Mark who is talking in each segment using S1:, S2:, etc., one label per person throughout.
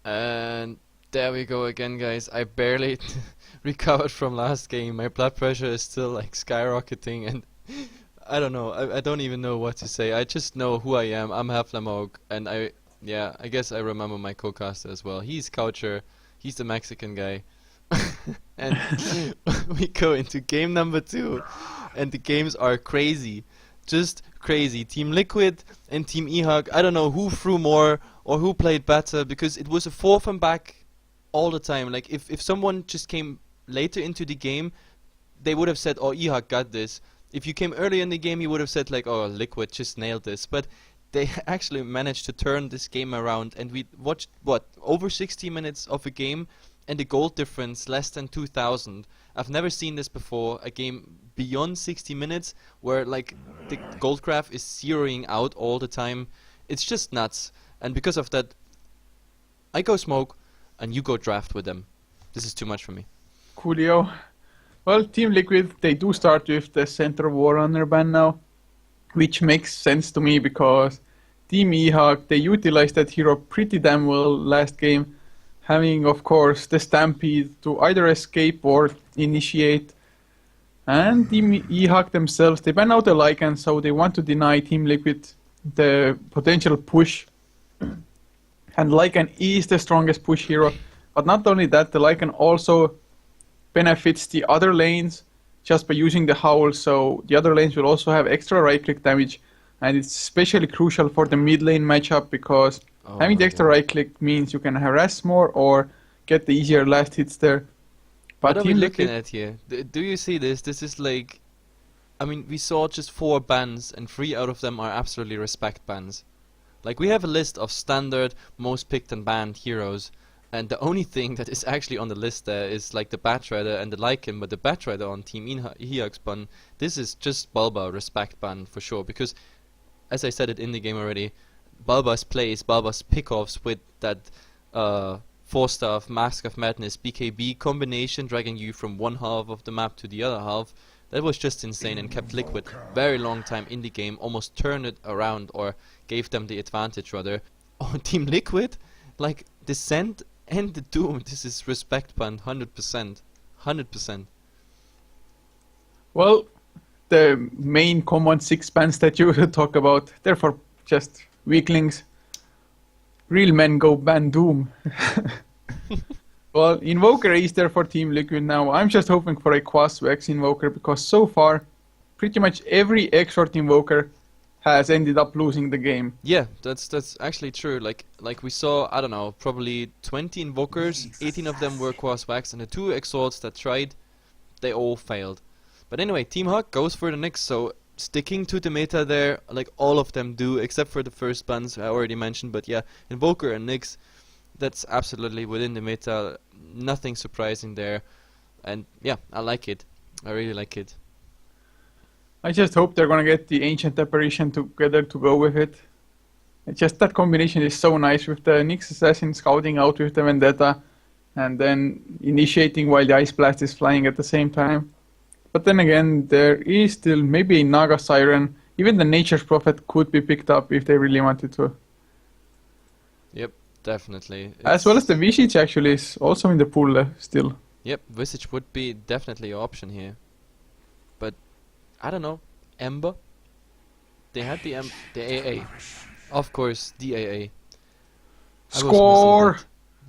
S1: And there we go again, guys. I barely recovered from last game. My blood pressure is still like skyrocketing, and I don't know. I don't even know what to say. I just know who I am. I'm Heflatv, and yeah, I guess I remember my co-caster as well. He's Coucher. He's the Mexican guy. And we go into game number 2, and the games are crazy. Just crazy. Team Liquid and Team eHug. I don't know who threw more or who played better, because it was a forth and back all the time. Like if someone just came later into the game, they would have said, "Oh, eHug got this." If you came early in the game, you would have said like, "Oh, Liquid just nailed this." But they actually managed to turn this game around, and we watched what, over 60 minutes of a game, and the gold difference less than 2,000. I've never seen this before. A game beyond 60 minutes where like the gold graph is zeroing out all the time. It's just nuts. And because of that, I go smoke, and you go draft with them. This is too much for me.
S2: Coolio. Well, Team Liquid, they do start with the Center Warrunner ban now, which makes sense to me because Team eHug, they utilized that hero pretty damn well last game, having, of course, the Stampede to either escape or initiate. And Team eHug themselves, they ban out the Lycan, so they want to deny Team Liquid the potential push. And Lycan is the strongest push hero. But not only that, the Lycan also benefits the other lanes just by using the Howl, so the other lanes will also have extra right-click damage. And it's especially crucial for the mid lane matchup because having the extra right-click means you can harass more or get the easier last hits there.
S1: What
S2: But
S1: are we
S2: Team
S1: looking
S2: Liquid,
S1: at here? Do you see this? This is like, I mean, we saw just 4 bans, and 3 out of them are absolutely respect bans. Like, we have a list of standard, most picked and banned heroes, and the only thing that is actually on the list there is like the Batrider and the Lycan, but the Batrider on Team eHug's ban, this is just Bulba respect ban for sure, because, as I said it in the game already, Bulba's plays, Bulba's pickoffs with that 4-star of Mask of Madness BKB combination, dragging you from one half of the map to the other half, that was just insane and kept Liquid very long time in the game, almost turned it around, or gave them the advantage rather. On Team Liquid, like Descent and the Doom, this is respect ban 100%. 100%.
S2: well, the main common 6 bans that you talk about, they're for just weaklings. Real men go ban Doom. Well, Invoker is there for Team Liquid now. I'm just hoping for a Quasvex Invoker because so far, pretty much every Exort Invoker has ended up losing the game.
S1: Yeah, that's actually true. Like we saw, I don't know, probably 20 invokers, 18 of them were Quaswax, and the 2 exalts that tried, they all failed. But anyway, Team Hawk goes for the Nyx, so sticking to the meta there, like all of them do, except for the first bans I already mentioned. But yeah, Invoker and Nyx, that's absolutely within the meta, nothing surprising there. And yeah, I like it. I really like it.
S2: I just hope they're gonna get the Ancient Apparition together to go with it. It's just that combination is so nice with the Nyx Assassin scouting out with the Vendetta and then initiating while the Ice Blast is flying at the same time. But then again, there is still maybe a Naga Siren. Even the Nature's Prophet could be picked up if they really wanted to.
S1: Yep, definitely.
S2: As well as the Visage actually is also in the pool still.
S1: Yep, Visage would be definitely an option here. But I don't know. Ember? They had the AA. Of course, the AA. I was missing
S2: Score!
S1: that.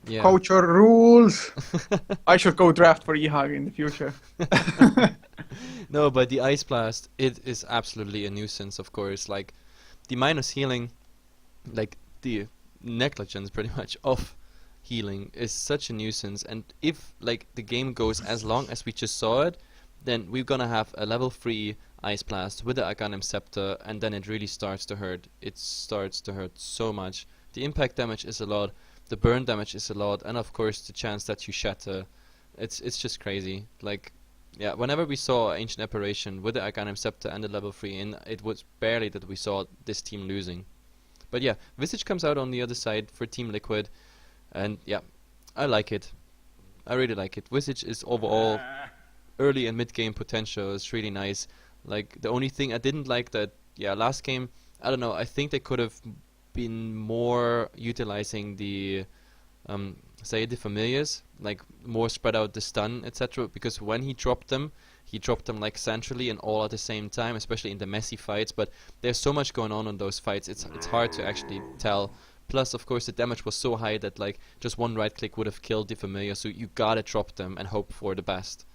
S1: Yeah.
S2: Culture rules! I should go draft for eHug in the future.
S1: No, but the Ice Blast, it is absolutely a nuisance, of course. Like, the minus healing, like, the negligence pretty much of healing is such a nuisance. And if, like, the game goes as long as we just saw it, then we're gonna have a level 3 Ice Blast with the Aghanim Scepter, and then it really starts to hurt. It starts to hurt so much. The impact damage is a lot, the burn damage is a lot, and of course the chance that you shatter. It's just crazy. Like, yeah, whenever we saw Ancient Apparition with the Aghanim Scepter and the level 3 in, it was barely that we saw this team losing. But yeah, Visage comes out on the other side for Team Liquid, and yeah, I like it. I really like it. Visage is overall early and mid game potential is really nice. Like, the only thing I didn't like that, yeah, last game, I don't know, I think they could have been more utilizing the say the familiars, like more spread out the stun, etc. Because when he dropped them like centrally and all at the same time, especially in the messy fights. But there's so much going on in those fights, it's hard to actually tell. Plus, of course, the damage was so high that like just one right click would have killed the familiar. So you gotta drop them and hope for the best.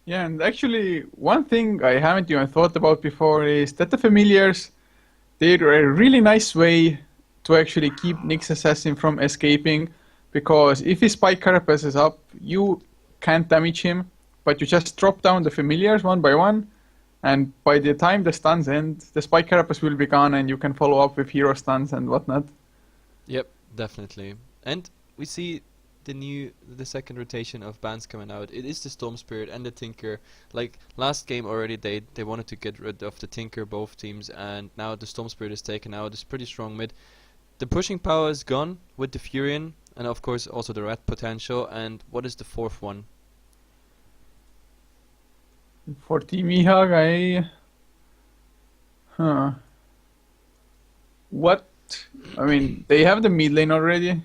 S2: Yeah, and actually, one thing I haven't even thought about before is that the familiars, they're a really nice way to actually keep Nyx Assassin from escaping, because if his Spike Carapace is up, you can't damage him, but you just drop down the familiars one by one, and by the time the stuns end, the Spike Carapace will be gone and you can follow up with hero stuns and whatnot.
S1: Yep, definitely. And we see the second rotation of bans coming out. It is the Storm Spirit and the Tinker. Like last game already, they wanted to get rid of the Tinker, both teams, and now the Storm Spirit is taken out. It's pretty strong mid. The pushing power is gone with the Furion, and of course also the red potential. And what is the fourth one?
S2: For Team eHug, Huh. What? I mean, they have the mid lane already,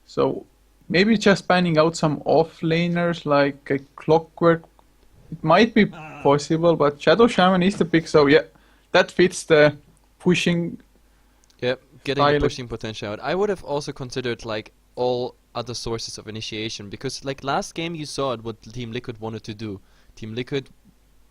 S2: so maybe just banning out some off laners like a Clockwork. It might be possible, but Shadow Shaman is the pick, so yeah, that fits the pushing.
S1: Yep, getting the
S2: style.
S1: pushing potential out. I would have also considered like all other sources of initiation, because like last game you saw what Team Liquid wanted to do. Team Liquid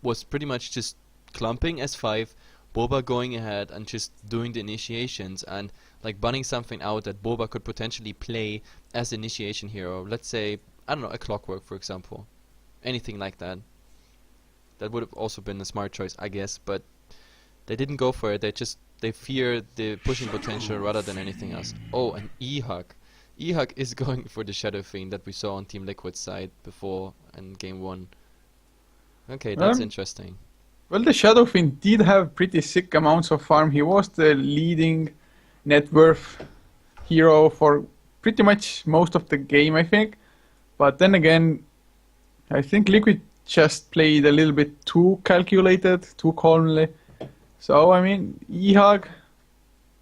S1: was pretty much just clumping S5, Boba going ahead and just doing the initiations and like banning something out that Boba could potentially play as initiation hero. Let's say, I don't know, a Clockwork for example. Anything like that. That would have also been a smart choice, I guess, but they didn't go for it. They fear the pushing potential rather than anything else. Oh, and eHug. eHug is going for the Shadow Fiend that we saw on Team Liquid's side before in game 1. Okay, that's interesting.
S2: Well, the Shadow Fiend did have pretty sick amounts of farm. He was the leading net worth hero for pretty much most of the game, I think. But then again, I think Liquid just played a little bit too calculated, too calmly. So, I mean, eHug,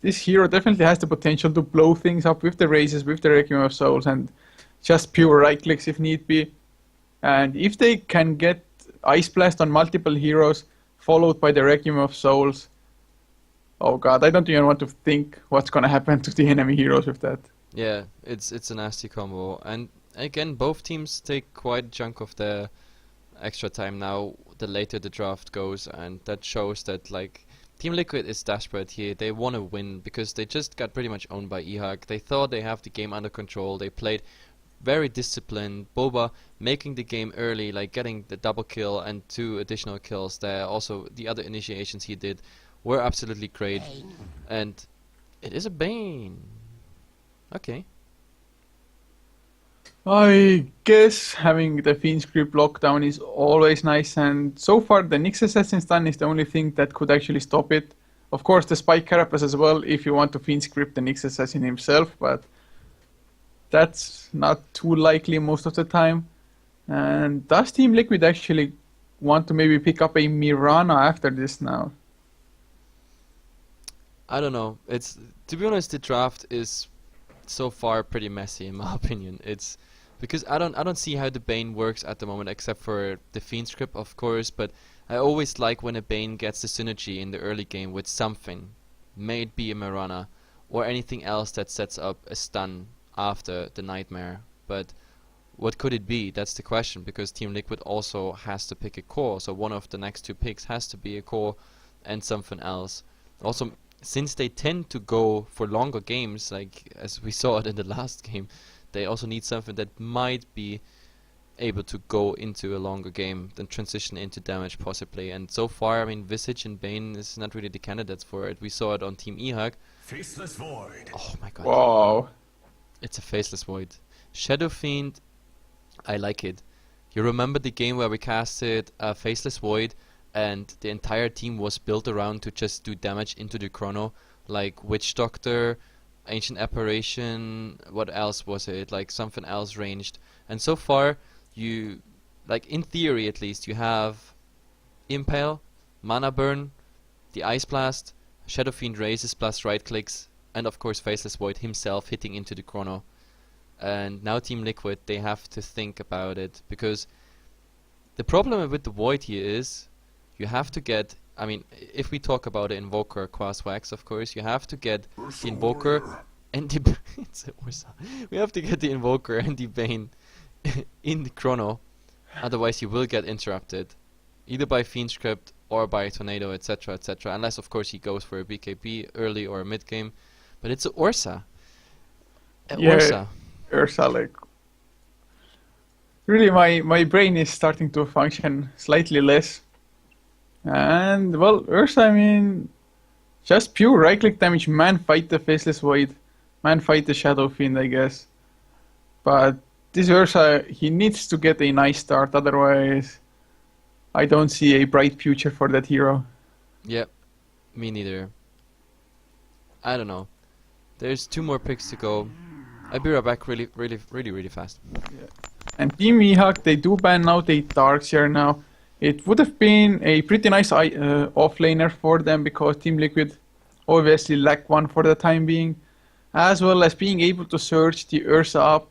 S2: this hero definitely has the potential to blow things up with the raises, with the Requiem of Souls, and just pure right clicks if need be. And if they can get Ice Blast on multiple heroes, followed by the Requiem of Souls, oh god, I don't even want to think what's gonna happen to the enemy heroes with that.
S1: Yeah, it's a nasty combo. And again, both teams take quite a chunk of their extra time now the later the draft goes, and that shows that like Team Liquid is desperate here. They want to win because they just got pretty much owned by eHug. They thought they have the game under control. They played very disciplined. Boba making the game early, like getting the double kill and 2 additional kills there. Also, the other initiations he did were absolutely great. And it is a Bane. Okay.
S2: I guess having the Fiend script lockdown is always nice, and so far the Nyx Assassin stun is the only thing that could actually stop it. Of course, the Spike Carapace as well, if you want to Fiend script the Nyx Assassin himself, but that's not too likely most of the time. And does Team Liquid actually want to maybe pick up a Mirana after this now?
S1: I don't know. It's, to be honest, the draft is so far pretty messy in my opinion. It's because I don't see how the Bane works at the moment, except for the Fiend script, of course, but I always like when a Bane gets the synergy in the early game with something. May it be a Mirana or anything else that sets up a stun after the Nightmare. But what could it be? That's the question, because Team Liquid also has to pick a core, so one of the next 2 picks has to be a core and something else. Also, since they tend to go for longer games, like as we saw it in the last game, they also need something that might be able to go into a longer game, then transition into damage possibly. And so far, I mean, Visage and Bane is not really the candidates for it. We saw it on Team eHug.
S3: Faceless Void.
S1: Oh my god.
S2: Wow.
S1: It's a Faceless Void. Shadow Fiend, I like it. You remember the game where we casted a Faceless Void and the entire team was built around to just do damage into the chrono, like Witch Doctor, Ancient Apparition, what else was it, like something else ranged. And so far you, like in theory at least, you have Impale, Mana Burn, the Ice Blast, Shadow Fiend raises plus right clicks, and of course Faceless Void himself hitting into the chrono. and now Team Liquid, they have to think about it, because the problem with the Void here is you have to get, I mean, if we talk about the Invoker Quas Wax, of course, you have to get the Invoker and the it's a Ursa. We have to get the Invoker and the Bane in the chrono, otherwise you will get interrupted, either by Fiend Script or by a Tornado, etc., etc., unless of course he goes for a BKB early or mid game. But it's a Ursa.
S2: Yeah,
S1: Ursa.
S2: Ursa, like, really my brain is starting to function slightly less. And well, Ursa, I mean, just pure right click damage, man fight the Faceless Void, man fight the Shadow Fiend, I guess. But this Ursa, he needs to get a nice start, otherwise I don't see a bright future for that hero.
S1: Yep, me neither. I don't know. There's 2 more picks to go. I'll be right back really fast.
S2: And Team eHug, they do ban out a Darkseer now. It would have been a pretty nice offlaner for them, because Team Liquid obviously lack one for the time being, as well as being able to surge the Ursa up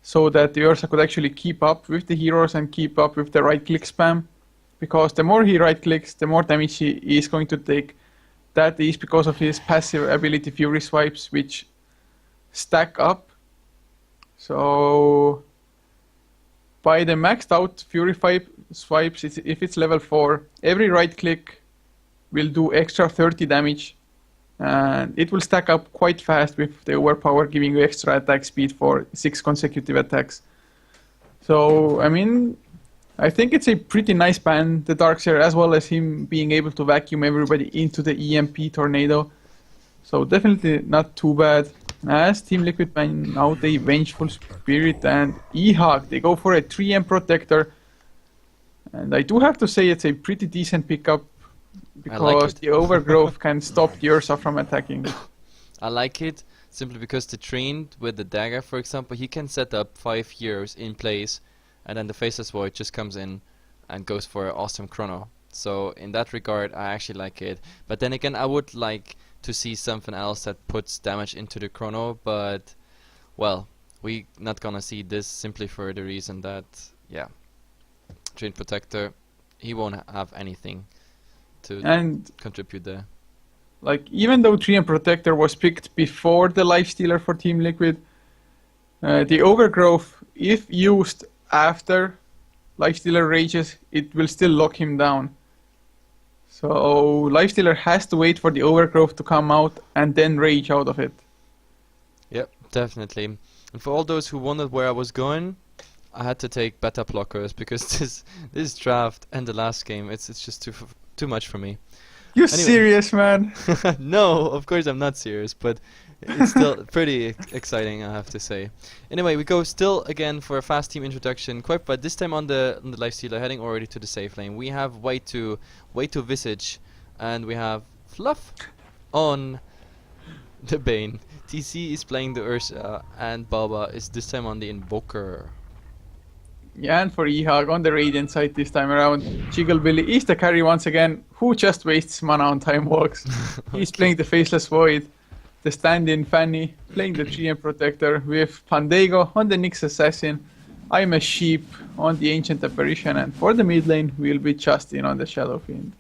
S2: so that the Ursa could actually keep up with the heroes and keep up with the right click spam. Because the more he right clicks, the more damage he is going to take. That is because of his passive ability Fury Swipes, which stack up. So by the maxed out Fury Swipes, if it's level 4, every right click will do extra 30 damage. And it will stack up quite fast with the Overpower giving you extra attack speed for 6 consecutive attacks. So, I mean, I think it's a pretty nice ban, the Darkseer, as well as him being able to vacuum everybody into the EMP Tornado. So definitely not too bad. As Team Liquid ban out a Vengeful Spirit and eHug, they go for a 3M Protector. And I do have to say it's a pretty decent pickup, because the Overgrowth can stop the Ursa from attacking.
S1: I like it simply because the Trained with the Dagger, for example, he can set up 5 heroes in place, and then the Faceless Void just comes in and goes for an awesome chrono. So in that regard, I actually like it. But then again, I would like to see something else that puts damage into the chrono, but well, we not gonna see this simply for the reason that, yeah, Trained Protector, he won't have anything to contribute there.
S2: Like, even though 3M Protector was picked before the Lifestealer for Team Liquid, the Overgrowth, if used after Lifestealer rages, it will still lock him down. So Lifestealer has to wait for the Overgrowth to come out and then rage out of it.
S1: Yep, definitely. And for all those who wondered where I was going, I had to take beta blockers, because this draft and the last game, it's just too much for me.
S2: You serious, man?
S1: No, of course I'm not serious, but it's still pretty exciting, I have to say. Anyway, we go still again for a fast team introduction, but this time on the Lifestealer, heading already to the safe lane. We have way to Visage, and we have Fluff on the Bane. TC is playing the Ursa, and Baba is this time on the Invoker.
S2: Yeah, and for eHug on the Radiant side this time around, Jigglebilly is the carry once again, who just wastes mana on time walks. He's playing the Faceless Void, the stand-in Fanny, playing the 3M Protector with Pandego on the Nyx Assassin. I'm a Sheep on the Ancient Apparition, and for the mid lane, we'll be Justin on the Shadow Fiend.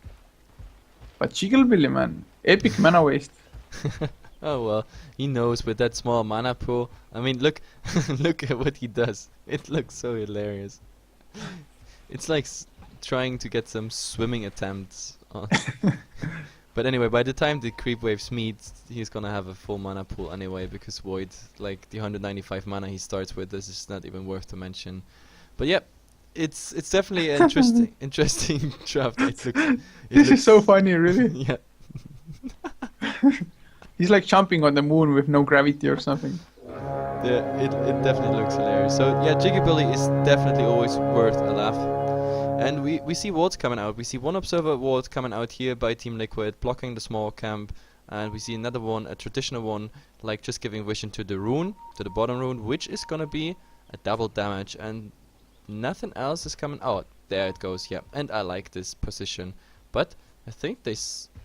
S2: But Jigglebilly, man, epic mana waste.
S1: Oh well, he knows with that small mana pool. I mean, look, look at what he does. It looks so hilarious. It's like trying to get some swimming attempts on. But anyway, by the time the creep waves meet, he's gonna have a full mana pool anyway, because Void, like the 195 mana he starts with, this is not even worth to mention. But yeah, it's definitely an interesting draft.
S2: This is so funny, really.
S1: Yeah.
S2: He's like jumping on the moon with no gravity or something.
S1: Yeah, it definitely looks hilarious. So yeah, Jigglebilly is definitely always worth a laugh. And we see wards coming out. We see one Observer ward coming out here by Team Liquid, blocking the small camp. And we see another one, a traditional one, like just giving vision to the rune, to the bottom rune, which is gonna be a double damage. And nothing else is coming out. There it goes, yeah. And I like this position. But I think they...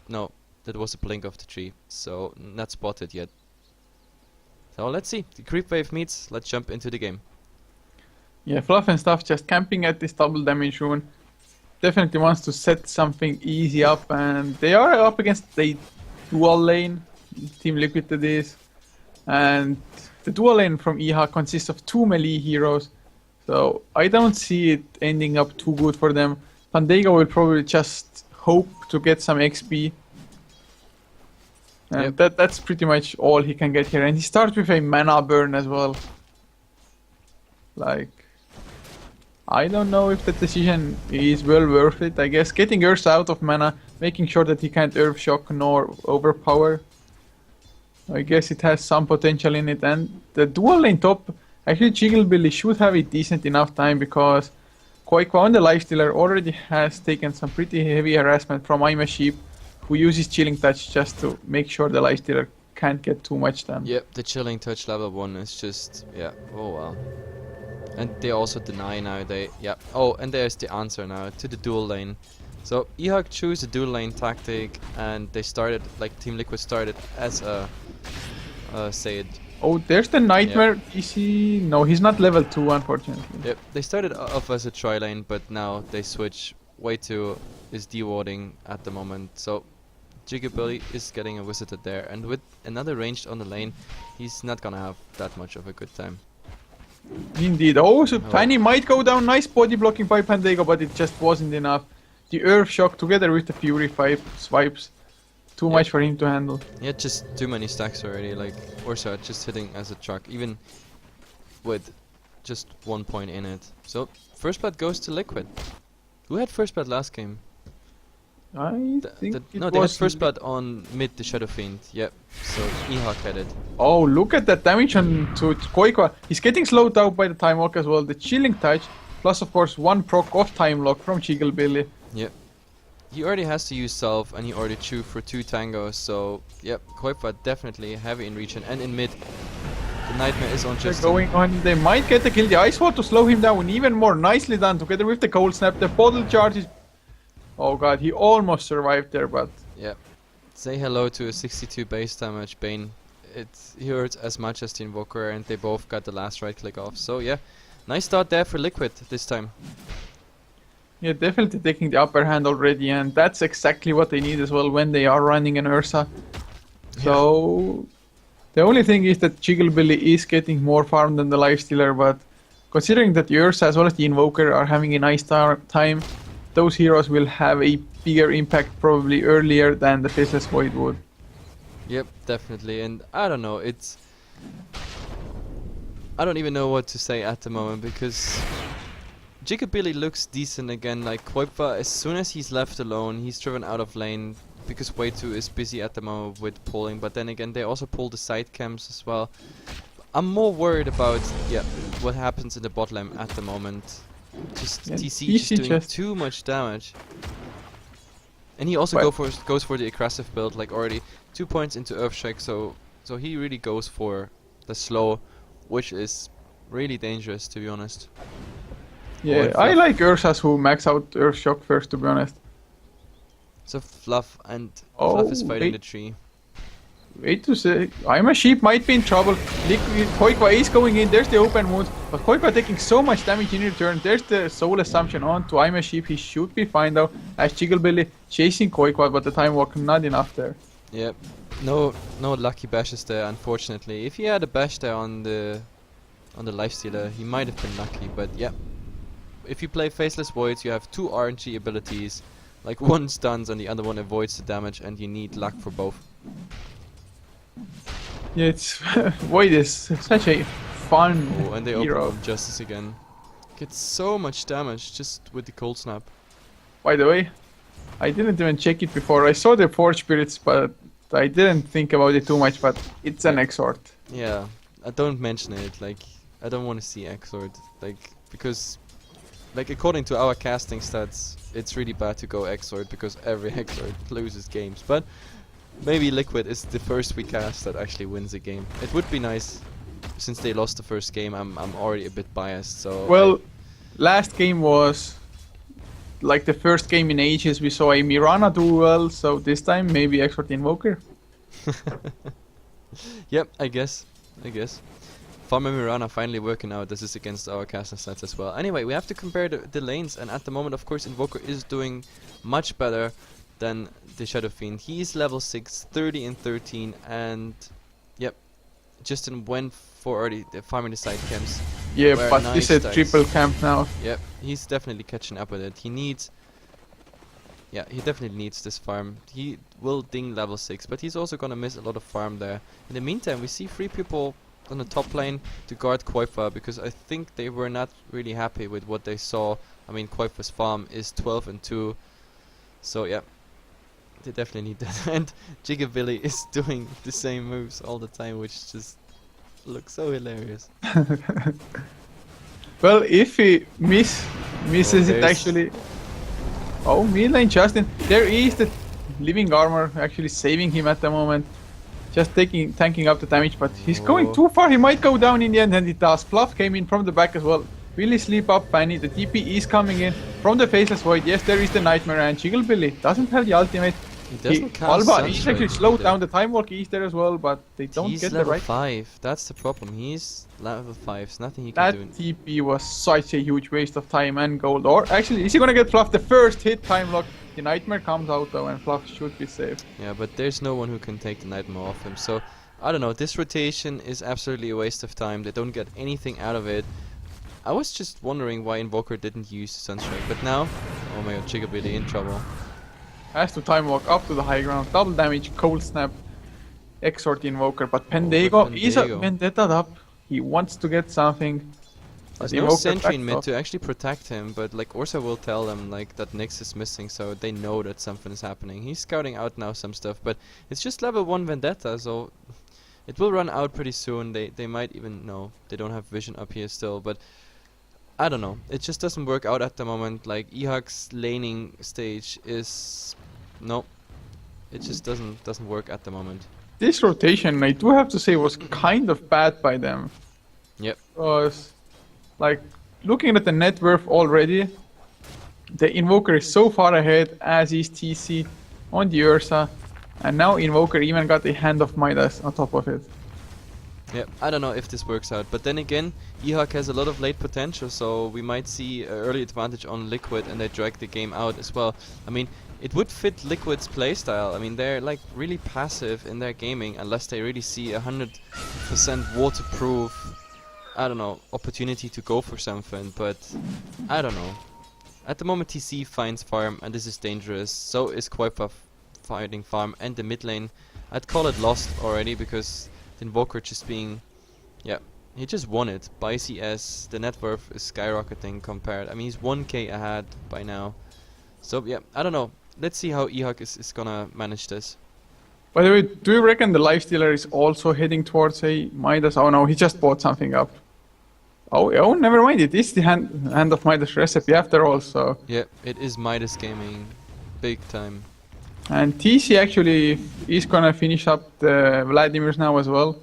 S1: no, that was a blink of the tree, so not spotted yet. So let's see. The creep wave meets. Let's jump into the game.
S2: Yeah, Fluff and stuff just camping at this double damage rune. Definitely wants to set something easy up, and they are up against a dual lane. Team Liquid that is. And the dual lane from eHug consists of 2 melee heroes. So I don't see it ending up too good for them. Pandega will probably just hope to get some XP. And that's pretty much all he can get here. And he starts with a mana burn as well. Like, I don't know if the decision is well worth it. I guess getting Ursa out of mana, making sure that he can't Earth Shock nor overpower. I guess it has some potential in it. And the dual lane top, actually Jigglebilly should have a decent enough time because Koikwa on the Lifestealer already has taken some pretty heavy harassment from I'm a Sheep, who uses Chilling Touch just to make sure the Lifestealer can't get too much done.
S1: Yep, the Chilling Touch level 1 is just, yeah, oh wow. And they also deny now, oh, and there's the answer now to the dual lane. So eHug chose the dual lane tactic, and they started, like Team Liquid started as a, say it.
S2: Oh, there's the Nightmare DC. No, he's not level 2, unfortunately.
S1: Yep, they started off as a tri lane, but now they switch. Way 2 is dewarding at the moment, so Jigglebilly is getting a visited there, and with another ranged on the lane, he's not gonna have that much of a good time.
S2: Indeed. Oh, so Tiny might go down. Nice body blocking by Pandega, but it just wasn't enough. The Earth Shock together with the Fury swipes. Too much for him to handle.
S1: Yeah, just too many stacks already. Like Ursa just hitting as a truck, even with just 1 point in it. So first blood goes to Liquid. Who had first blood last game?
S2: I think
S1: no, they had first blood on mid the Shadow Fiend. Yep. So eHug had it.
S2: Oh, look at that damage on to Koikwa. He's getting slowed down by the Time Walk as well. The Chilling Touch, plus of course 1 proc of Time Lock from Jigglebilly.
S1: Yep. He already has to use Self, and he already chewed for 2 tangos. So yep, Koikwa definitely heavy in region and in mid. The Nightmare is on Justin.
S2: They're going on. They might get the kill. The Ice Wall to slow him down even more. Nicely done together with the Cold Snap. The bottle charge is. Oh god, he almost survived there, but...
S1: Yeah. Say hello to a 62 base damage Bane. It hurts as much as the Invoker, and they both got the last right click off. So yeah, nice start there for Liquid this time.
S2: Yeah, definitely taking the upper hand already, and that's exactly what they need as well when they are running an Ursa. So... The only thing is that Jigglebilly is getting more farm than the Lifestealer, but... Considering that the Ursa as well as the Invoker are having a nice time, those heroes will have a bigger impact probably earlier than the Faceless Void would.
S1: Yep, definitely, and I don't know, it's... I don't even know what to say at the moment, because... Jigglebilly looks decent again, like Koikwa, as soon as he's left alone, he's driven out of lane, because Way 2 is busy at the moment with pulling, but then again they also pull the side camps as well. I'm more worried about, what happens in the bot lane at the moment. Just TC just doing too much damage. And he also goes for the aggressive build, like already 2 points into Earthshack, so he really goes for the slow, which is really dangerous, to be honest.
S2: Yeah, I like Ursas who max out Earthshock first, to be honest.
S1: So Fluff is fighting the tree.
S2: Wait to say, I'm a Sheep might be in trouble. Koikwa is going in, there's the open wound, but Koikwa taking so much damage in return. There's the soul assumption on to I'm a Sheep, he should be fine though. As Jigglebilly chasing Koikwa, but the Time Walk not enough there.
S1: Yep, no lucky bashes there, unfortunately. If he had a bash there on the Lifestealer, he might have been lucky, but yeah. If you play Faceless Voids, you have 2 RNG abilities, like one stuns and the other one avoids the damage, and you need luck for both.
S2: Yeah, it's Void is such a fun
S1: and they
S2: hero.
S1: open up Justice again. Gets so much damage just with the Cold Snap.
S2: By the way, I didn't even check it before. I saw the Forge Spirits, but I didn't think about it too much, but it's an Exort.
S1: Yeah, I don't mention it, like, I don't want to see Exort, like, because, like, according to our casting stats, it's really bad to go Exort, because every Exort loses games, but maybe Liquid is the first we cast that actually wins a game. It would be nice, since they lost the first game. I'm already a bit biased, so...
S2: Well, last game was like the first game in ages we saw a Mirana do well, so this time maybe Expert Invoker.
S1: Yep, I guess. I guess. Farm and Mirana finally working out. This is against our caster stats as well. Anyway, we have to compare the lanes, and at the moment, of course, Invoker is doing much better than the Shadow Fiend. He is level 6, 30 and 13, and yep, Justin went for already farming the side camps.
S2: Yeah,
S1: where
S2: but
S1: nice
S2: this is a
S1: stacks.
S2: triple camp now.
S1: Yep, he's definitely catching up with it. He needs... Yeah, he definitely needs this farm. He will ding level 6, but he's also gonna miss a lot of farm there. In the meantime, we see 3 people on the top lane to guard Koifa, because I think they were not really happy with what they saw. I mean, Koifa's farm is 12 and 2, so yeah, they definitely need that. And Jigabilly is doing the same moves all the time, which just looks so hilarious.
S2: Well, if he misses it
S1: there's-
S2: actually. Oh, mid lane Justin. There is the living armor actually saving him at the moment. Just tanking up the damage, but he's going
S1: Oh.
S2: too far. He might go down in the end, and it does. Fluff came in from the back as well. Will he sleep up Fanny? The TP is coming in from the Faceless Void. Yes, there is the Nightmare, and Jigglebilly doesn't have the ultimate.
S1: He doesn't cast
S2: Alba, he's
S1: Sunstrike
S2: actually slowed
S1: either.
S2: down. The Time Walk is there as well, but they don't
S1: He's
S2: get the
S1: level
S2: right.
S1: 5. That's the problem. He's level 5. There's nothing he
S2: That
S1: can do.
S2: TP was such a huge waste of time and gold. Or actually, is he gonna get Fluff the first hit? Time Lock. The Nightmare comes out though, and Fluff should be safe.
S1: Yeah, but there's no one who can take the Nightmare off him. So, I don't know. This rotation is absolutely a waste of time. They don't get anything out of it. I was just wondering why Invoker didn't use Sunstrike. But now, oh my god, Chigabilly in trouble.
S2: Has to Time Walk up to the high ground. Double damage, Cold Snap, Exort Invoker. But Pendago is a
S1: Pendago.
S2: Vendetta up. He wants to get something.
S1: There's
S2: But
S1: no
S2: Invoker
S1: sentry in
S2: backs
S1: mid
S2: off.
S1: to actually protect him, but like Ursa will tell them like that Nyx is missing, so they know that something is happening. He's scouting out now some stuff, but it's just level 1 Vendetta, so it will run out pretty soon. They might even know. They don't have vision up here still, but I don't know. It just doesn't work out at the moment. Like eHug's laning stage is no. It just doesn't work at the moment.
S2: This rotation, I do have to say, was kind of bad by them.
S1: Yep.
S2: Because, like, looking at the net worth already, the Invoker is so far ahead, as is TC on the Ursa, and now Invoker even got a Hand of Midas on top of it.
S1: Yep, I don't know if this works out, but then again, eHug has a lot of late potential, so we might see an early advantage on Liquid and they drag the game out as well. I mean, it would fit Liquid's playstyle. I mean, they're like really passive in their gaming unless they really see 100% waterproof, I don't know, opportunity to go for something, but I don't know. At the moment TC finds farm and this is dangerous, so is Koifa fighting farm and the mid lane. I'd call it lost already because the Invoker just being, yeah, he just won it by CS. The net worth is skyrocketing compared. I mean, he's 1k ahead by now. So yeah, I don't know. Let's see how eHug is gonna manage this.
S2: By the way, do you reckon the Lifestealer is also heading towards a Midas? Oh no, he just bought something up. Oh, never mind, it is the hand of Midas recipe after all, so...
S1: Yeah, it is Midas Gaming, big time.
S2: And TC actually is gonna finish up the Vladimirs now as well.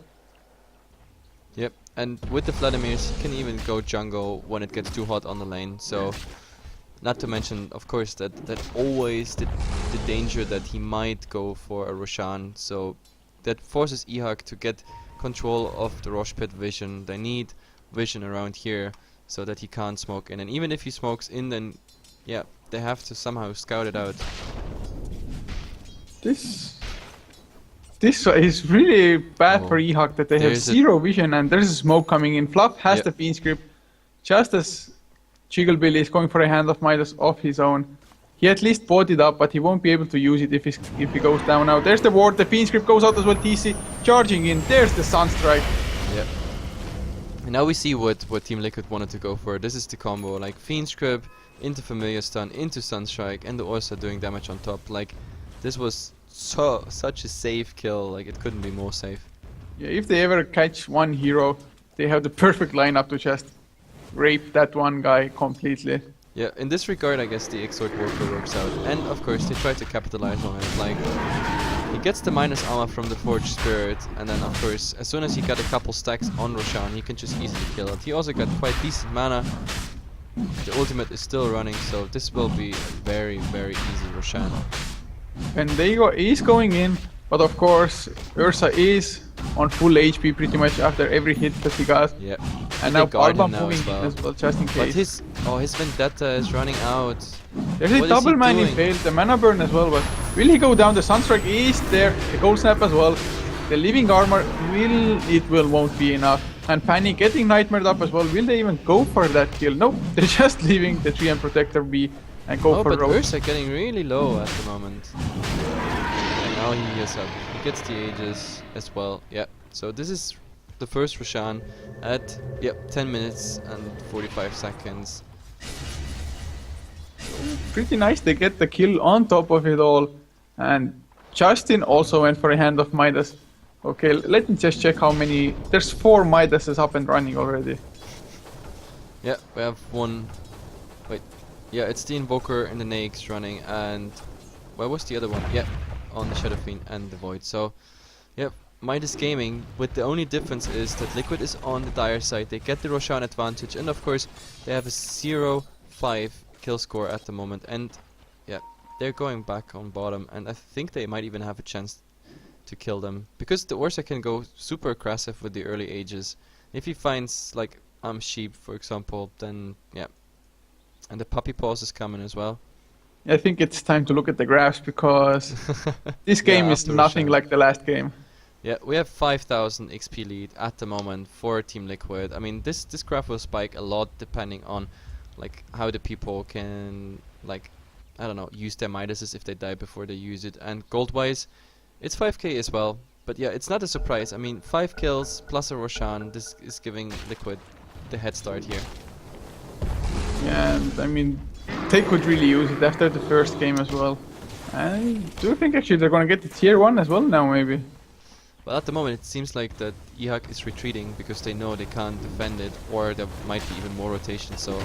S1: Yep, and with the Vladimirs, he can even go jungle when it gets too hot on the lane. So, not to mention, of course, that always the danger that he might go for a Roshan. So, that forces eHug to get control of the Rosh Pit vision. They need vision around here so that he can't smoke in. And even if he smokes in, then yeah, they have to somehow scout it out.
S2: This is really bad
S1: Oh.
S2: for eHug that they have
S1: There's a-
S2: zero vision and there's a smoke coming in. Fluff has
S1: Yep.
S2: the Fiend script just as Jigglebilly is going for a Hand of Midas of his own. He at least bought it up, but he won't be able to use it if he goes down now. There's the ward, the Fiend script goes out as well, TC charging in. There's the Sunstrike.
S1: Yep. And now we see what Team Liquid wanted to go for. This is the combo, like Fiend Script into Familiar Stun, into Sunstrike, and the Ursa doing damage on top. Like, this was such a safe kill, like it couldn't be more safe.
S2: Yeah, if they ever catch one hero, they have the perfect lineup to just rape that one guy completely.
S1: Yeah, in this regard, I guess the Exort Warfare works out. And of course, they try to capitalize on it. Like, he gets the minus armor from the Forged Spirit, and then of course, as soon as he got a couple stacks on Roshan, he can just easily kill it. He also got quite decent mana. The ultimate is still running, so this will be a very, very easy Roshan.
S2: Pendago is going in, but of course Ursa is on full HP pretty much after every hit that he got.
S1: Yeah.
S2: And
S1: they
S2: now
S1: guard him
S2: Alba
S1: now
S2: moving
S1: as well.
S2: in as well, just in
S1: But
S2: case.
S1: his Vendetta is running out.
S2: There's a
S1: What is
S2: double
S1: he
S2: man in
S1: doing?
S2: failed, the mana burn as well, but will he go down? The Sunstrike is there, the Gold Snap as well. The living armor won't be enough. And Fanny getting nightmared up as well. Will they even go for that kill? Nope, they're just leaving the 3M Protector be and go
S1: Oh,
S2: for
S1: but
S2: Rogue.
S1: Ursa getting really low at the moment. And now he heals up. He gets the Aegis as well. Yeah. So this is the first Roshan at 10 minutes and 45 seconds.
S2: Pretty nice, they get the kill on top of it all. And Justin also went for a Hand of Midas. Okay, let me just check how many. There's 4 Midases up and running already.
S1: Yeah, we have one. Wait. Yeah, it's the Invoker and the Naix running, and where was the other one? Yeah, on the Shadow Fiend and the Void. So, yeah, Midas Gaming, with the only difference is that Liquid is on the dire side. They get the Roshan advantage, and of course, they have a 0-5 kill score at the moment. And yeah, they're going back on bottom, and I think they might even have a chance to kill them, because the Ursa can go super aggressive with the early ages. If he finds like sheep, for example, then yeah. And the puppy paws is coming as well.
S2: I think it's time to look at the graphs, because this game is
S1: after
S2: nothing
S1: Roshan.
S2: like the last game.
S1: Yeah, we have 5,000 XP lead at the moment for Team Liquid. I mean, this graph will spike a lot depending on like how the people can, like, I don't know, use their Midases if they die before they use it. And gold wise, it's 5k as well. But yeah, it's not a surprise. I mean, 5 kills plus a Roshan, this is giving Liquid the head start here.
S2: Yeah, and I mean, they could really use it after the first game as well. I do think actually they're gonna get the tier 1 as well now, maybe.
S1: Well, at the moment it seems like that eHug is retreating because they know they can't defend it, or there might be even more rotation, so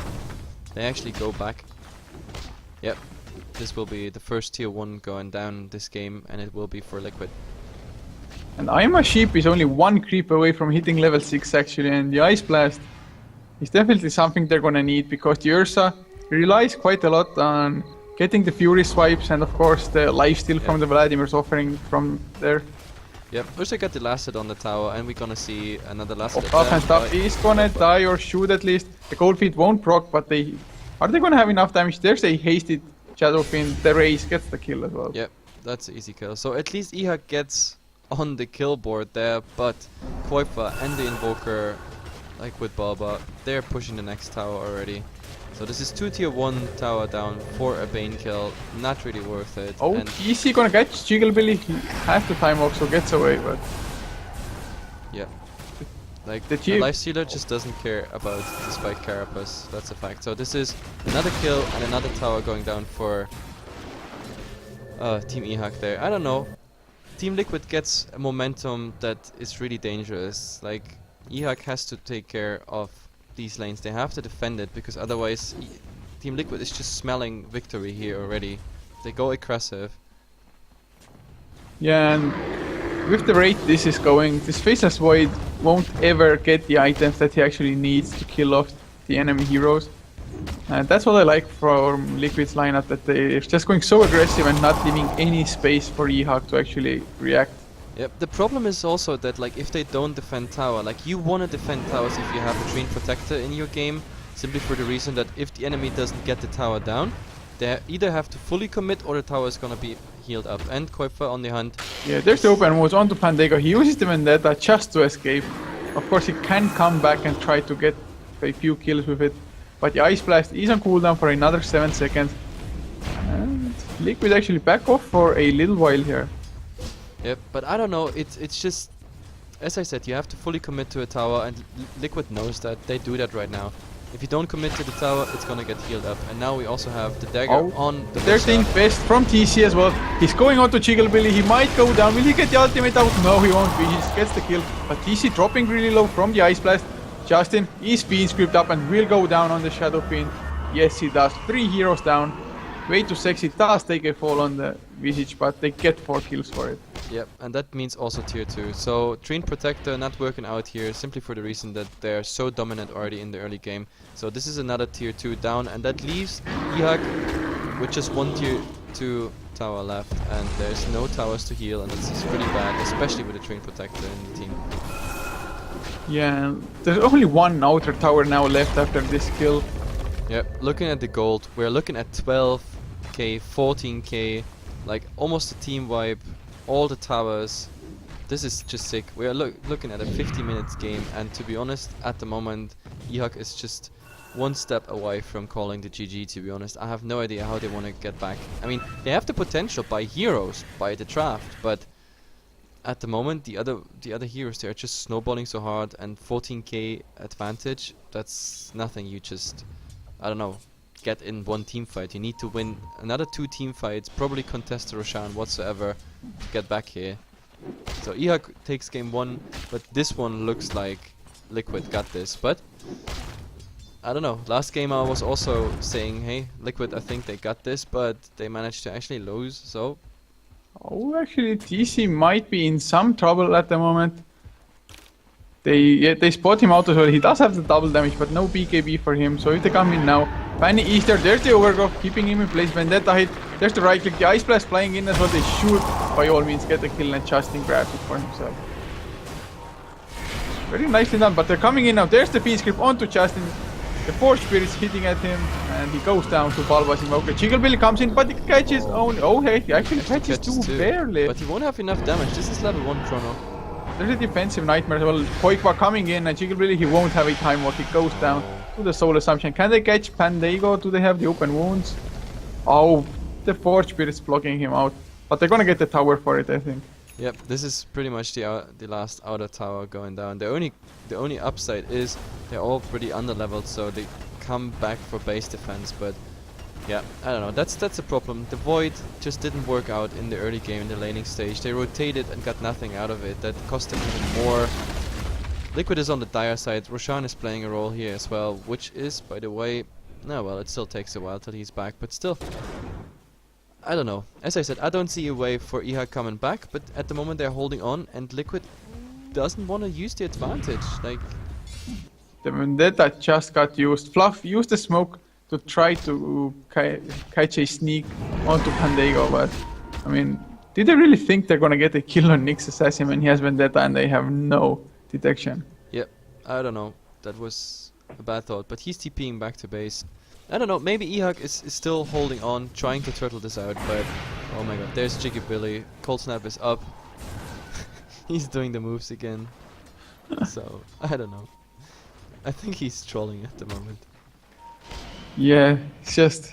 S1: they actually go back. Yep, this will be the first tier 1 going down this game, and it will be for Liquid.
S2: And I'm a Sheep is only 1 creep away from hitting level 6 actually, and the Ice Blast is definitely something they're gonna need, because the Ursa relies quite a lot on getting the Fury swipes and of course the lifesteal from the Vladimir's offering from there.
S1: Yep, Ursa got the last hit on the tower, and we're gonna see another last hit.
S2: Off and stuff is gonna die or shoot at least. The Cold Feet won't proc, but are they gonna have enough damage? There's a hasted Shadow Fiend, the Raze gets the kill as well.
S1: Yep, that's an easy kill. So at least eHug gets on the kill board there, but Koifa and the Invoker, like with Balba, they're pushing the next tower already. So this is 2 tier 1 tower down for a Bane kill, not really worth it.
S2: Oh,
S1: and
S2: easy gonna catch Jigglebilly, he has the time off so gets away, but
S1: yeah, like
S2: The
S1: the
S2: tier-
S1: Lifestealer just doesn't care about the Spike Carapace, that's a fact. So this is another kill and another tower going down for Team eHug there. I don't know, Team Liquid gets a momentum that is really dangerous. Like, eHug has to take care of these lanes. They have to defend it, because otherwise Team Liquid is just smelling victory here already. They go aggressive.
S2: yeah, and with the rate this is going, this Faceless Void won't ever get the items that he actually needs to kill off the enemy heroes. And that's what I like from Liquid's lineup, that they're just going so aggressive and not leaving any space for eHug to actually react.
S1: Yep, the problem is also that, like, if they don't defend tower, like, you want to defend towers if you have a Trained Protector in your game, simply for the reason that if the enemy doesn't get the tower down, they either have to fully commit or the tower is gonna be healed up. And Koifa on the hunt.
S2: Yeah, there's the open moves onto Pandega. He uses the Vendetta just to escape. Of course, he can come back and try to get a few kills with it. But the Ice Blast is on cooldown for another 7 seconds. And Liquid actually back off for a little while here.
S1: Yep, but I don't know, it's just, as I said, you have to fully commit to a tower, and Liquid knows that. They do that right now. If you don't commit to the tower, it's gonna get healed up. And now we also have the dagger on the
S2: They're seeing best from TC as well. He's going on to Jigglebilly. He might go down. Will he get the ultimate out? No, he won't be. He just gets the kill. But TC dropping really low from the Ice Blast. Justin is being scripted up and will go down on the Shadow Fiend. Yes, he does. 3 heroes down. Way too sexy. Does take a fall on the Visage, but they get 4 kills for it.
S1: Yep, and that means also tier 2. So Trained Protector not working out here, simply for the reason that they're so dominant already in the early game. So this is another tier 2 down, and that leaves eHug with just 1 tier 2 tower left, and there's no towers to heal, and it's pretty bad, especially with a Train Protector in the team.
S2: Yeah, there's only one outer tower now left after this kill.
S1: Yep, looking at the gold, we're looking at 12k, 14k, like almost a team wipe, all the towers. This is just sick. We are looking at a 50 minutes game, and to be honest, at the moment, eHug is just one step away from calling the GG, to be honest. I have no idea how they want to get back. I mean, they have the potential by heroes, by the draft, but at the moment, the other heroes, they are just snowballing so hard, and 14k advantage, that's nothing you just, I don't know, get in one team fight. You need to win another 2 team fights, probably contest the Roshan whatsoever to get back here. So eHug takes game 1, but this one looks like Liquid got this. But I don't know, last game I was also saying, hey, Liquid, I think they got this, but they managed to actually lose, so...
S2: Oh, actually, TC might be in some trouble at the moment. They spot him out as well. He does have the double damage, but no BKB for him. So if they come in now, Fanny Easter, there's the overgrowth, keeping him in place. Vendetta hit, there's the right click, the Ice Blast flying in as well. They should, by all means, get the kill, and Justin grabs it for himself. Very nicely done, but they're coming in now. There's the Fiend Script onto Justin. The Force Spirit's hitting at him, and he goes down to Balbazim. Okay, Chigglebilly comes in, but he catches only. Oh, hey, he actually catches two barely.
S1: But he won't have enough damage. This is level 1 Chrono.
S2: There's a defensive nightmare as well. Koikwa coming in, and Chigglebilly, he won't have a time walk. He goes down to the Soul Assumption. Can they catch Pandago? Do they have the open wounds? Oh, the Force Spirit's blocking him out. But they're gonna get the tower for it, I think.
S1: Yep, this is pretty much the last outer tower going down. The only upside is they're all pretty underleveled, so they come back for base defense. But yeah, I don't know. That's a problem. The Void just didn't work out in the early game in the laning stage. They rotated and got nothing out of it. That cost them even more. Liquid is on the dire side. Roshan is playing a role here as well, which is, by the way, no, well, it still takes a while till he's back, but still. I don't know. As I said, I don't see a way for eHug coming back, but at the moment they're holding on, and Liquid doesn't want to use the advantage. Like,
S2: the Vendetta just got used. Fluff used the smoke to try to catch a sneak onto Pandago, but I mean, did they really think they're gonna get a kill on Nyx Assassin when he has Vendetta and they have no detection?
S1: Yep, I don't know. That was a bad thought, but he's TPing back to base. I don't know, maybe eHug is still holding on, trying to turtle this out, but oh my god, there's Jiggy Billy. Cold Snap is up. He's doing the moves again. So, I don't know. I think he's trolling at the moment.
S2: Yeah, it's just...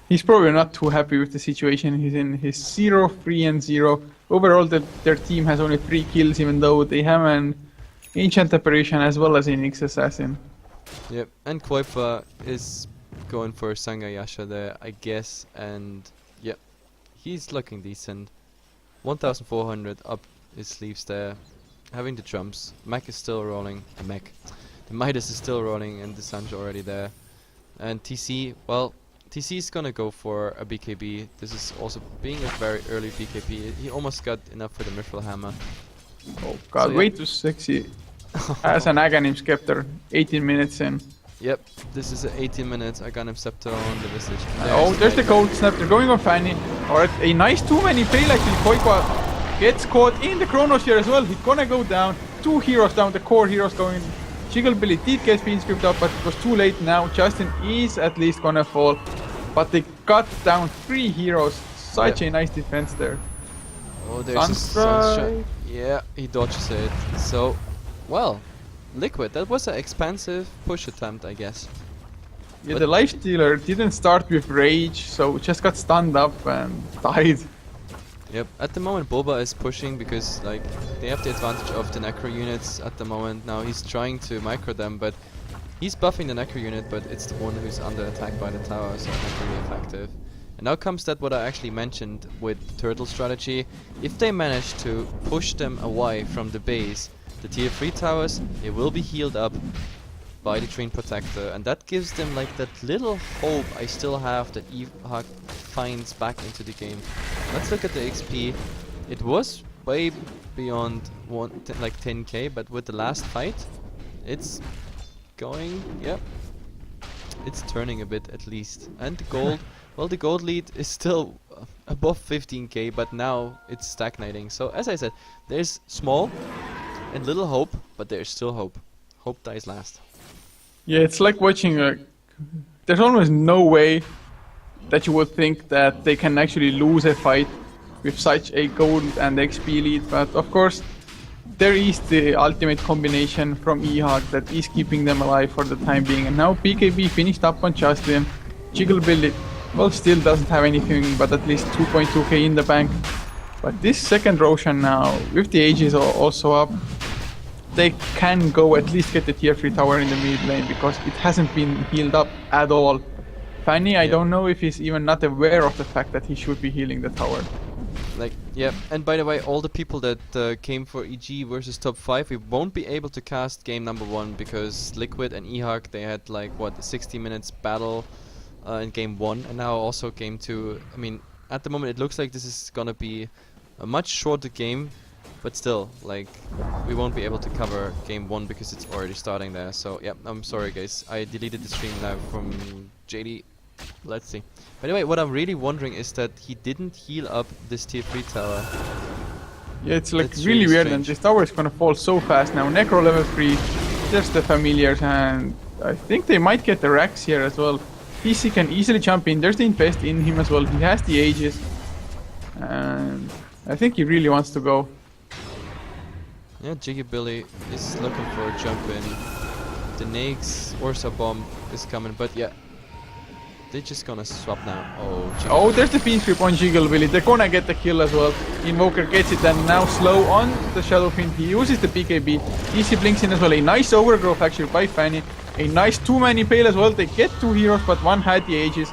S2: He's probably not too happy with the situation he's in. He's 0, 3 and 0. Overall, their team has only 3 kills, even though they have an Ancient Apparition as well as a Nyx Assassin.
S1: Yep, and Koipa is going for Sangayasha there, I guess, and yep, he's looking decent. 1400 up his sleeves there, having the jumps. Mac is still rolling, the Midas is still rolling, and the Sanjo already there. And TC, well, TC is gonna go for a BKB. This is also being a very early BKB. He almost got enough for the Mithril Hammer.
S2: Oh god, so, yeah. Way too sexy. As an Aghanim Scepter, 18 minutes in.
S1: Yep, this is 18 minutes. Aghanim Scepter on the Visage.
S2: There's the Cold Snap. They're going on Fanny. Alright, a nice 2-man fail actually. Koikwa gets caught in the Chronos here as well. He's gonna go down. 2 heroes down, the core heroes going. Chigglebilly did get Fiend Script up, but it was too late now. Justin is at least gonna fall. But they cut down 3 heroes. Such a nice defense there.
S1: Oh, there's a Sunstrike. Yeah, he dodges it. So, well, Liquid, that was an expensive push attempt, I guess.
S2: Yeah, but the Lifestealer didn't start with Rage, so just got stunned up and died.
S1: Yep, at the moment Boba is pushing because like they have the advantage of the Necro units at the moment. Now he's trying to micro them, but he's buffing the Necro unit, but it's the one who's under attack by the tower, so it's not really effective. And now comes that what I actually mentioned with Turtle strategy. If they manage to push them away from the base, the tier 3 towers, they will be healed up by the Train Protector, and that gives them like that little hope I still have that eHug finds back into the game. Let's look at the XP. It was way beyond like 10k, but with the last fight, it's going, yep. it's turning a bit at least. And the gold, well, the gold lead is still above 15k, but now it's stagnating. So as I said, there's small and little hope, but there's still hope. Hope dies last.
S2: Yeah, it's like watching a. There's almost no way that you would think that they can actually lose a fight with such a gold and XP lead, but of course, there is the ultimate combination from eHug that is keeping them alive for the time being. And now BKB finished up on Justin. Jiggle Billy, well, still doesn't have anything but at least 2.2k in the bank. But this second Roshan now, with the ages also up, they can go at least get the tier 3 tower in the mid lane because it hasn't been healed up at all. Fanny, I don't know if he's even not aware of the fact that he should be healing the tower.
S1: Like, yeah, and by the way, all the people that came for EG versus top 5, we won't be able to cast game number 1 because Liquid and eHug, they had like, what, 60 minutes battle in game 1, and now also game 2. I mean, at the moment it looks like this is gonna be a much shorter game, but still, like, we won't be able to cover game 1 because it's already starting there. So, yeah, I'm sorry guys, I deleted the stream now from JD. Let's see. By the way, what I'm really wondering is that he didn't heal up this tier 3 tower.
S2: Yeah, it's like
S1: That's
S2: really weird,
S1: strange.
S2: and this tower is gonna fall so fast now. Necro level 3, just the familiars, and I think they might get the Rax here as well. TC can easily jump in, there's the Infest in him as well, he has the Aegis. And I think he really wants to go.
S1: Yeah, Jiggy Billy is looking for a jump in. The Nags Ursa bomb is coming, but yeah. They're just gonna swap now. Oh, Jiggy
S2: Oh, there's the Fiend Creep on Jiggle Billy. They're gonna get the kill as well. Invoker gets it, and now slow on the Shadow Fiend. He uses the BKB. Easy blinks in as well. A nice overgrowth actually by Fanny. A nice 2-man Impale as well. They get 2 heroes, but one had the Aegis.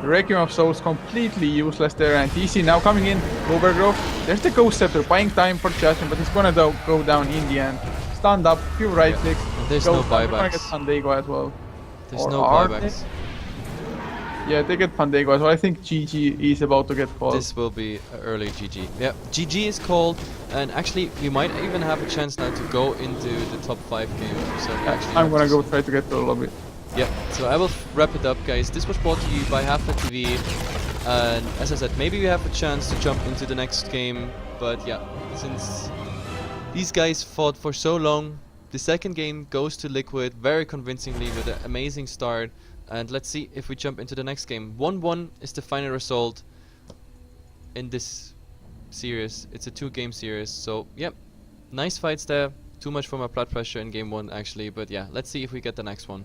S2: The Requiem of Souls completely useless there, and TC now coming in. Overgrowth. There's the Ghost Scepter buying time for Justin, but he's gonna go down in the end. Stand up, few right clicks.
S1: And there's
S2: Go
S1: no
S2: down. They're gonna get
S1: buybacks.
S2: Pandego as well.
S1: There's
S2: Or
S1: no
S2: are
S1: buybacks.
S2: Yeah, they get Pandego as well. I think GG is about to get called.
S1: This will be early GG. Yeah, GG is called, and actually we might even have a chance now to go into the top 5 game. So we actually
S2: I'm
S1: have
S2: gonna
S1: to
S2: go try to get to the lobby.
S1: Yeah, so I will wrap it up, guys. This was brought to you by Heflatv, and as I said, maybe we have a chance to jump into the next game, but yeah, since these guys fought for so long, the second game goes to Liquid very convincingly with an amazing start, and let's see if we jump into the next game. 1-1 is the final result in this series. It's a 2-game series, so yeah, nice fights there. Too much for my blood pressure in game 1 actually, but yeah, let's see if we get the next one.